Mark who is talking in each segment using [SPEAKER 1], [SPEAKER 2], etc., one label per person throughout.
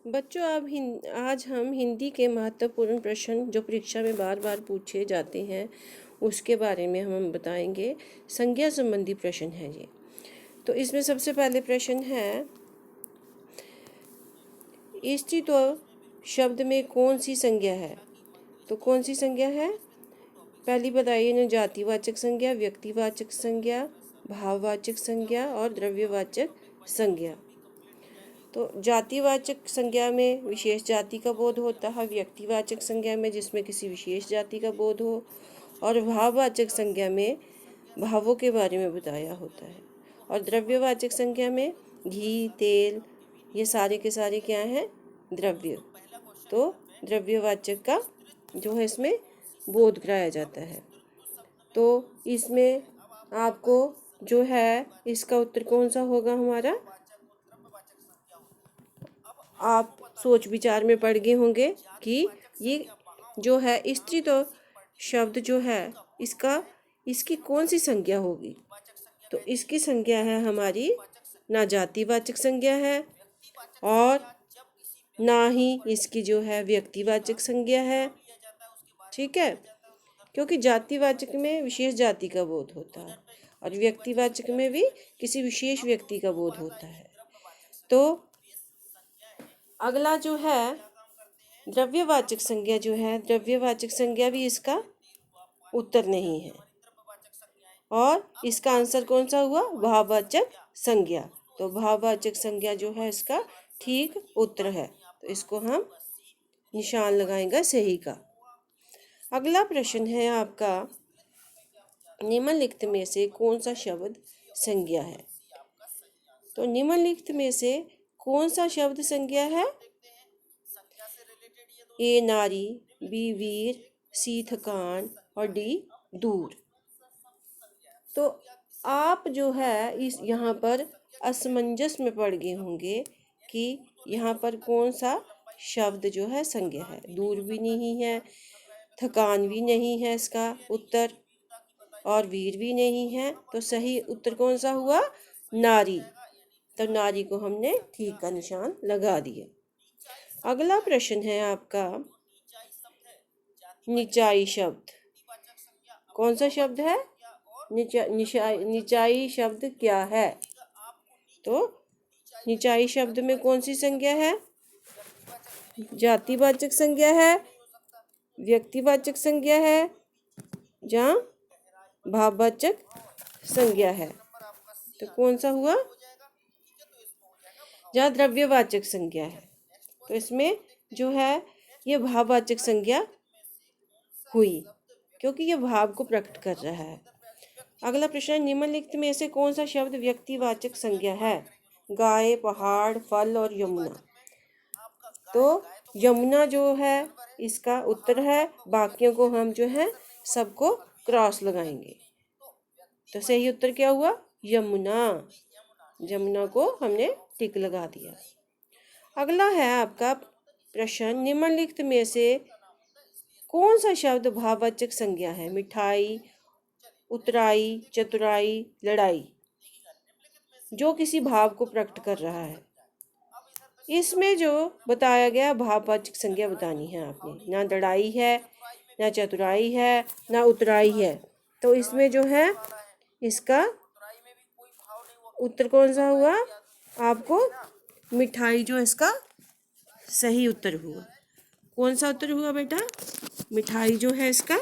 [SPEAKER 1] बच्चों आज हम हिंदी के महत्वपूर्ण प्रश्न जो परीक्षा में बार बार पूछे जाते हैं उसके बारे में हम बताएंगे। संज्ञा संबंधी प्रश्न है ये। तो इसमें सबसे पहले प्रश्न है, स्त्रीत्व शब्द में कौन सी संज्ञा है? तो कौन सी संज्ञा है? पहली बताइए ना, जातिवाचक संज्ञा, व्यक्तिवाचक संज्ञा, भाववाचक संज्ञा और द्रव्यवाचक संज्ञा। तो जातिवाचक संज्ञा में विशेष जाति का बोध होता है, व्यक्तिवाचक संज्ञा में जिसमें किसी विशेष जाति का बोध हो, और भाववाचक संज्ञा में भावों के बारे में बताया होता है, और द्रव्यवाचक संज्ञा में घी, तेल, ये सारे के सारे क्या हैं? द्रव्य। तो द्रव्यवाचक का जो है इसमें बोध कराया जाता है। तो इसमें आपको जो है इसका उत्तर कौन सा होगा हमारा? आप सोच विचार में पड़ गए होंगे कि ये जो है स्त्रीत्व शब्द जो है इसकी कौन सी संज्ञा होगी। तो इसकी संज्ञा है हमारी ना जातिवाचक संज्ञा है और ना ही इसकी जो है व्यक्तिवाचक संज्ञा है। ठीक है, क्योंकि जातिवाचक में विशेष जाति का बोध होता है और व्यक्तिवाचक में भी किसी विशेष व्यक्ति का बोध होता है। तो अगला जो है द्रव्यवाचक संज्ञा जो है, द्रव्यवाचक संज्ञा भी इसका उत्तर नहीं है और इसका आंसर कौन सा हुआ? भाववाचक संज्ञा। तो भाववाचक संज्ञा जो है इसका ठीक उत्तर है, तो इसको हम निशान लगाएंगे सही का। अगला प्रश्न है आपका, निम्नलिखित में से कौन सा शब्द संज्ञा है? तो निम्नलिखित में से कौन सा शब्द संज्ञा है? ए नारी, बी वीर, सी थकान और डी दूर। तो आप जो है इस यहाँ पर असमंजस में पड़ गए होंगे कि यहाँ पर कौन सा शब्द जो है संज्ञा है। दूर भी नहीं है, थकान भी नहीं है इसका उत्तर, और वीर भी नहीं है। तो सही उत्तर कौन सा हुआ? नारी। तो नारी को हमने ठीक का निशान लगा दिया। अगला प्रश्न है आपका, निचाई शब्द कौन सा शब्द है? निचाई शब्द क्या है? तो निचाई शब्द में कौन सी संज्ञा है? जातिवाचक संज्ञा है, व्यक्तिवाचक संज्ञा है, जहाँ भाववाचक संज्ञा है। तो कौन सा हुआ? जहाँ द्रव्यवाचक संज्ञा है। तो इसमें जो है ये भाववाचक संज्ञा हुई क्योंकि ये भाव को प्रकट कर रहा है। अगला प्रश्न है, निम्नलिखित में से कौन सा शब्द व्यक्तिवाचक संज्ञा है? गाय, पहाड़, फल और यमुना। तो यमुना जो है इसका उत्तर है, बाकियों को हम जो है सबको क्रॉस लगाएंगे। तो सही उत्तर क्या हुआ? यमुना। यमुना को हमने टिक लगा दिया। अगला है आपका प्रश्न, निम्नलिखित में से कौन सा शब्द भाववाचक संज्ञा है? मिठाई, उतराई, चतुराई, लड़ाई, जो किसी भाव को प्रकट कर रहा है। इसमें जो बताया गया भाववाचक संज्ञा बतानी है आपने। ना लड़ाई है, ना चतुराई है, ना उतराई है। तो इसमें जो है इसका उत्तर कौन सा हुआ? आपको मिठाई जो इसका सही उत्तर हुआ। कौन सा उत्तर हुआ बेटा? मिठाई जो है इसका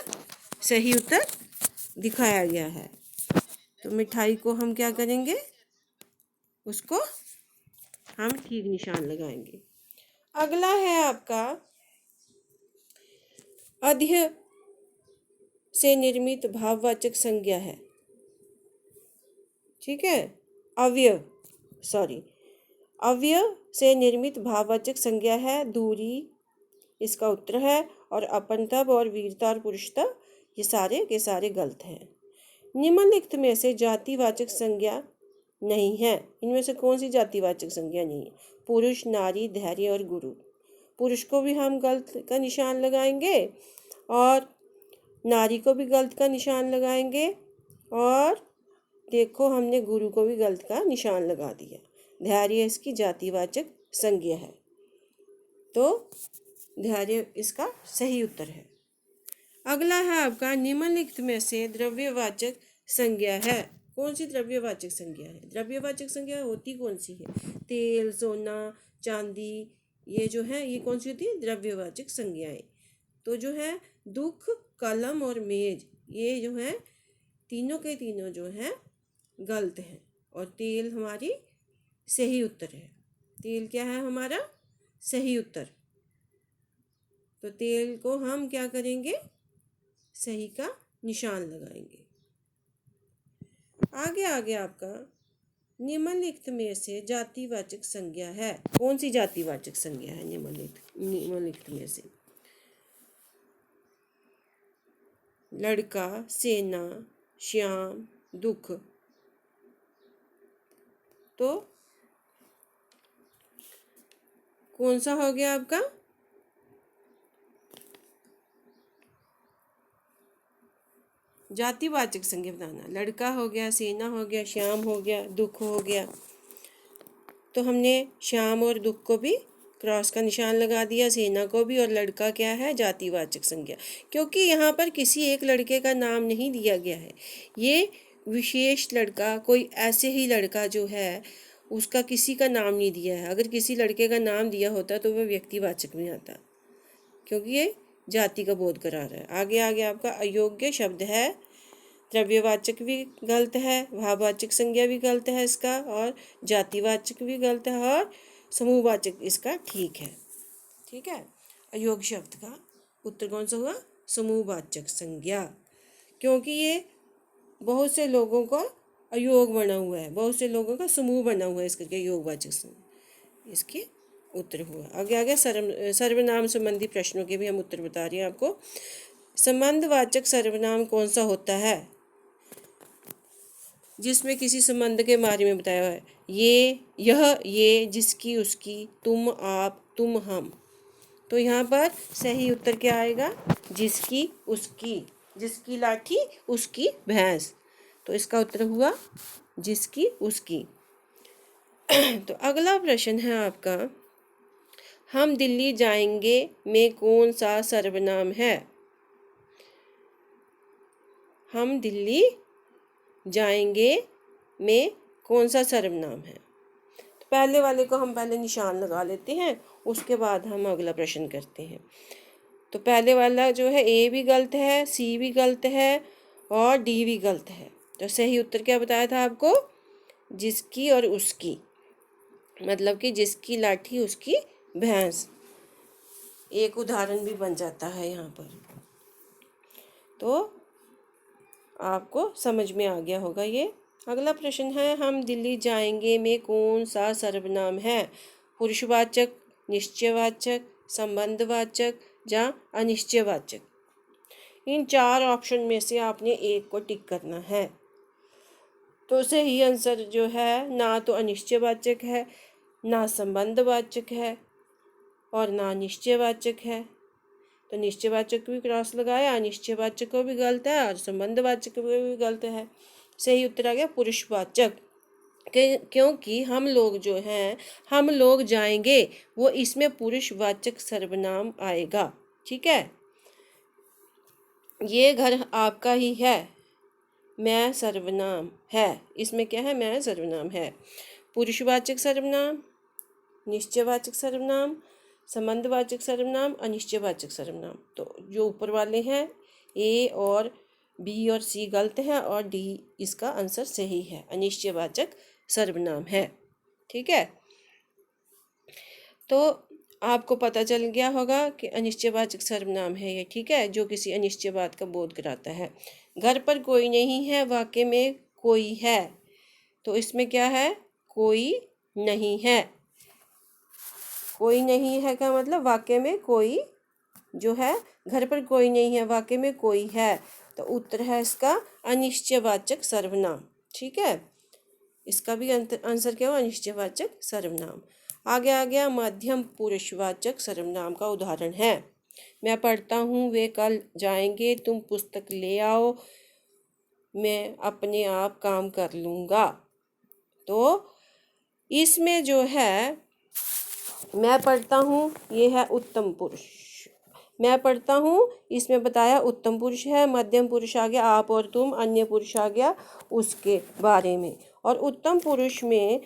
[SPEAKER 1] सही उत्तर दिखाया गया है। तो मिठाई को हम क्या करेंगे? उसको हम ठीक निशान लगाएंगे। अगला है आपका, अध्यय से निर्मित भाववाचक संज्ञा है। ठीक है, अवयव से निर्मित भाववाचक संज्ञा है दूरी, इसका उत्तर है। और अपनत्व और वीरता और पुरुषता ये सारे के सारे गलत हैं। निम्नलिखित में से जातिवाचक संज्ञा नहीं है। इनमें से कौन सी जातिवाचक संज्ञा नहीं है? पुरुष, नारी, धैर्य और गुरु। पुरुष को भी हम गलत का निशान लगाएंगे और नारी को भी गलत का निशान लगाएंगे, और देखो हमने गुरु को भी गलत का निशान लगा दिया। धैर्य इसकी जातिवाचक संज्ञा है। तो धैर्य इसका सही उत्तर है। अगला है आपका निम्नलिखित में से द्रव्यवाचक संज्ञा है। कौन सी द्रव्यवाचक संज्ञा है? द्रव्यवाचक संज्ञा होती कौन सी है? तेल, सोना, चांदी, ये जो है ये कौन सी होती है? द्रव्यवाचक संज्ञाएं। तो जो है दुख, कलम और मेज, ये जो है तीनों के तीनों जो है गलत हैं और तेल हमारी सही उत्तर है। तेल क्या है हमारा? सही उत्तर। तो तेल को हम क्या करेंगे? सही का निशान लगाएंगे। आगे आगे आपका निम्नलिखित में से जातिवाचक संज्ञा है। कौन सी जातिवाचक संज्ञा है निम्नलिखित में से? लड़का, सेना, श्याम, दुख। तो कौन सा हो गया आपका? जातिवाचक संज्ञा बताना। लड़का हो गया, सेना हो गया, श्याम हो गया, दुख हो गया। तो हमने श्याम और दुख को भी क्रॉस का निशान लगा दिया, सेना को भी, और लड़का क्या है? जातिवाचक संज्ञा। क्योंकि यहाँ पर किसी एक लड़के का नाम नहीं दिया गया है। ये विशेष लड़का, कोई ऐसे ही लड़का जो है उसका किसी का नाम नहीं दिया है। अगर किसी लड़के का नाम दिया होता तो वह व्यक्तिवाचक में आता, क्योंकि ये जाति का बोध करा रहा है। आगे आगे आपका अयोग्य शब्द है। द्रव्यवाचक भी गलत है, भाववाचक संज्ञा भी गलत है इसका, और जातिवाचक भी गलत है, और समूहवाचक इसका ठीक है। ठीक है। अयोग्य शब्द का उत्तर कौन सा हुआ? समूहवाचक संज्ञा। क्योंकि ये बहुत से लोगों का अयोग बना हुआ है, बहुत से लोगों का समूह बना हुआ है इस करके योगवाचक संज्ञा इसके उत्तर हुआ। आगे आगे सर्वनाम संबंधी प्रश्नों के भी हम उत्तर बता रहे हैं आपको। संबंधवाचक सर्वनाम कौन सा होता है? जिसमें किसी संबंध के बारे में बताया हुआ है। ये, यह, ये, जिसकी, उसकी, तुम, आप, तुम, हम। तो यहाँ पर सही उत्तर क्या आएगा? जिसकी, उसकी। जिसकी लाठी, उसकी भैंस। तो इसका उत्तर हुआ जिसकी, उसकी। तो अगला प्रश्न है आपका, हम दिल्ली जाएंगे में कौन सा सर्वनाम है? हम दिल्ली जाएंगे में कौन सा सर्वनाम है? तो पहले वाले को हम पहले निशान लगा लेते हैं, उसके बाद हम अगला प्रश्न करते हैं। तो पहले वाला जो है ए भी गलत है, सी भी गलत है, और डी भी गलत है। तो सही उत्तर क्या बताया था आपको? जिसकी और उसकी, मतलब कि जिसकी लाठी उसकी भैंस। एक उदाहरण भी बन जाता है यहाँ पर। तो आपको समझ में आ गया होगा ये। अगला प्रश्न है, हम दिल्ली जाएंगे में कौन सा सर्वनाम है? पुरुषवाचक, निश्चयवाचक, संबंधवाचक या अनिश्चयवाचक? इन चार ऑप्शन में से आपने एक को टिक करना है। तो सही आंसर जो है, ना तो अनिश्चयवाचक है, ना संबंधवाचक है, और ना निश्चयवाचक है। तो निश्चयवाचक भी क्रॉस लगाया, अनिश्चयवाचक को भी गलत है, और संबंधवाचक को भी गलत है। सही उत्तर आ गया पुरुषवाचक। क्योंकि हम लोग जो हैं, हम लोग जाएंगे, वो इसमें पुरुषवाचक सर्वनाम आएगा। ठीक है। ये घर आपका ही है, मैं सर्वनाम है, इसमें क्या है? मैं सर्वनाम है। पुरुषवाचक सर्वनाम, निश्चयवाचक सर्वनाम, संबंधवाचक सर्वनाम, अनिश्चयवाचक सर्वनाम। तो जो ऊपर वाले हैं ए और बी और सी गलत है, और डी इसका आंसर सही है, अनिश्चयवाचक सर्वनाम है। ठीक है। तो आपको पता चल गया होगा कि अनिश्चयवाचक सर्वनाम है ये। ठीक है, जो किसी अनिश्चयवाद का बोध कराता है। घर पर कोई नहीं है, वाक्य में कोई है। तो इसमें क्या है? कोई नहीं है। कोई नहीं है का मतलब वाक्य में कोई जो है, घर पर कोई नहीं है, वाक्य में कोई है। तो उत्तर है इसका अनिश्चयवाचक सर्वनाम। ठीक है, इसका भी आंसर क्या हुआ? अनिश्चयवाचक सर्वनाम। आगे आ गया मध्यम पुरुषवाचक सर्वनाम का उदाहरण है। मैं पढ़ता हूँ, वे कल जाएंगे, तुम पुस्तक ले आओ, मैं अपने आप काम कर लूँगा। तो इसमें जो है मैं पढ़ता हूँ, ये है उत्तम पुरुष। मैं पढ़ता हूँ, इसमें बताया उत्तम पुरुष है। मध्यम पुरुष आ गया आप और तुम, अन्य पुरुष आ गया उसके बारे में। और उत्तम पुरुष में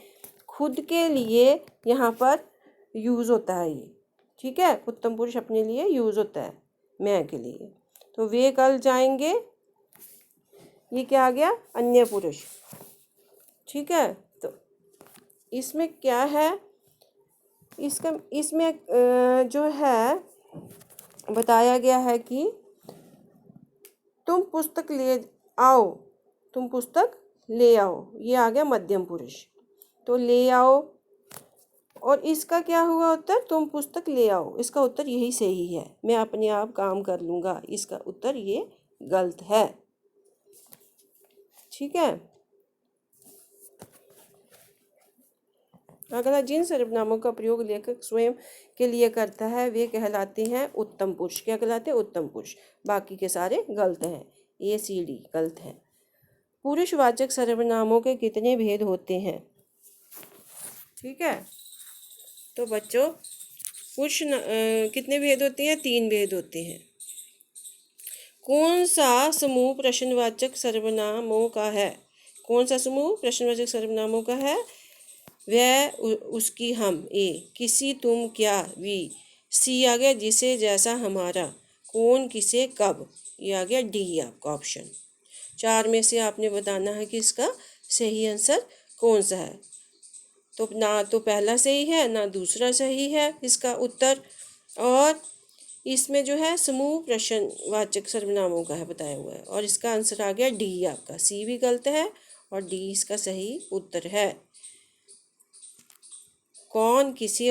[SPEAKER 1] खुद के लिए यहाँ पर यूज़ होता है ये, ठीक है। उत्तम पुरुष अपने लिए यूज़ होता है, मैं के लिए। तो वे कल जाएंगे, ये क्या आ गया, अन्य पुरुष, ठीक है। तो इसमें क्या है, इसमें जो है बताया गया है कि तुम पुस्तक ले आओ, तुम पुस्तक ले आओ, ये आ गया मध्यम पुरुष। तो ले आओ, और इसका क्या हुआ उत्तर, तुम पुस्तक ले आओ, इसका उत्तर यही सही है। मैं अपने आप काम कर लूँगा, इसका उत्तर ये गलत है, ठीक है। अगला, जिन सर्वनामों का प्रयोग लेखक स्वयं के लिए करता है वे कहलाते हैं उत्तम पुरुष। क्या कहलाते हैं, उत्तम पुरुष। बाकी के सारे गलत हैं, ACD गलत है। पुरुषवाचक सर्वनामों के कितने भेद होते हैं, ठीक है। तो बच्चों कितने भेद होते हैं, 3 भेद होते हैं। कौन सा समूह प्रश्नवाचक सर्वनामों का है, कौन सा समूह प्रश्नवाचक सर्वनामों का है, वह उसकी हम, A, किसी तुम क्या, V, C आ गया जिसे जैसा हमारा, कौन किसे कब, ये आ गया D आपका ऑप्शन। 4 में से आपने बताना है कि इसका सही आंसर कौन सा है। तो ना तो पहला सही है ना दूसरा सही है इसका उत्तर। और इसमें जो है समूह प्रश्नवाचक सर्वनामों का है बताया हुआ है, और इसका आंसर आ गया D आपका। C भी गलत है और D इसका सही उत्तर है। कौन किसी